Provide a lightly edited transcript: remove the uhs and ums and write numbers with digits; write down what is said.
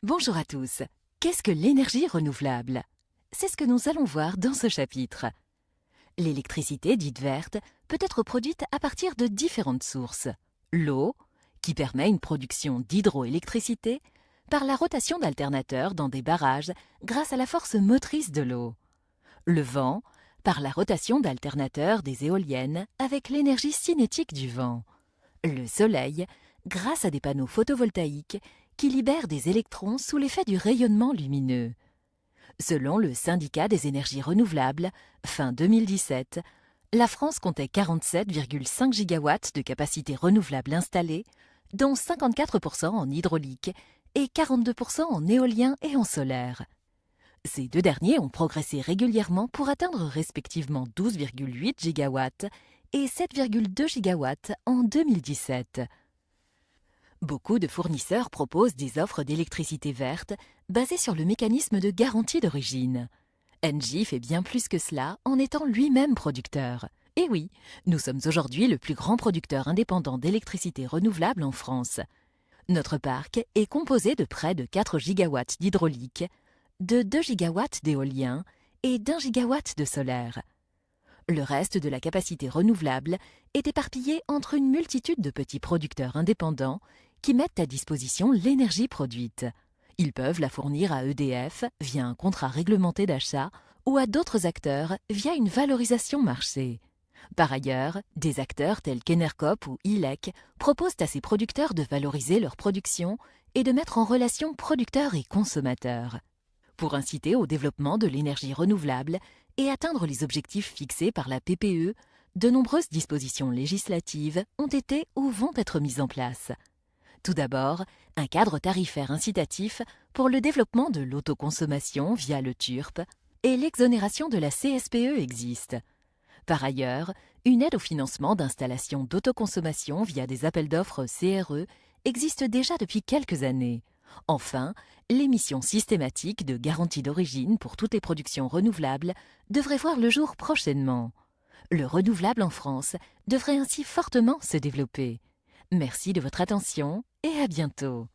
Bonjour à tous. Qu'est-ce que l'énergie renouvelable? C'est ce que nous allons voir dans ce chapitre. L'électricité dite verte peut être produite à partir de différentes sources. L'eau, qui permet une production d'hydroélectricité, par la rotation d'alternateurs dans des barrages grâce à la force motrice de l'eau. Le vent, par la rotation d'alternateurs des éoliennes avec l'énergie cinétique du vent. Le soleil, grâce à des panneaux photovoltaïques qui libèrent des électrons sous l'effet du rayonnement lumineux. Selon le syndicat des énergies renouvelables, fin 2017, la France comptait 47,5 gigawatts de capacité renouvelable installée, dont 54% en hydraulique et 42% en éolien et en solaire. Ces deux derniers ont progressé régulièrement pour atteindre respectivement 12,8 gigawatts et 7,2 gigawatts en 2017. Beaucoup de fournisseurs proposent des offres d'électricité verte basées sur le mécanisme de garantie d'origine. Engie fait bien plus que cela en étant lui-même producteur. Et oui, nous sommes aujourd'hui le plus grand producteur indépendant d'électricité renouvelable en France. Notre parc est composé de près de 4 gigawatts d'hydraulique, de 2 gigawatts d'éolien et d'1 gigawatt de solaire. Le reste de la capacité renouvelable est éparpillé entre une multitude de petits producteurs indépendants qui mettent à disposition l'énergie produite. Ils peuvent la fournir à EDF via un contrat réglementé d'achat ou à d'autres acteurs via une valorisation marché. Par ailleurs, des acteurs tels qu'Enercop ou ILEC proposent à ces producteurs de valoriser leur production et de mettre en relation producteurs et consommateurs. Pour inciter au développement de l'énergie renouvelable et atteindre les objectifs fixés par la PPE, de nombreuses dispositions législatives ont été ou vont être mises en place. Tout d'abord, un cadre tarifaire incitatif pour le développement de l'autoconsommation via le TURP et l'exonération de la CSPE existe. Par ailleurs, une aide au financement d'installations d'autoconsommation via des appels d'offres CRE existe déjà depuis quelques années. Enfin, l'émission systématique de garantie d'origine pour toutes les productions renouvelables devrait voir le jour prochainement. Le renouvelable en France devrait ainsi fortement se développer. Merci de votre attention et à bientôt.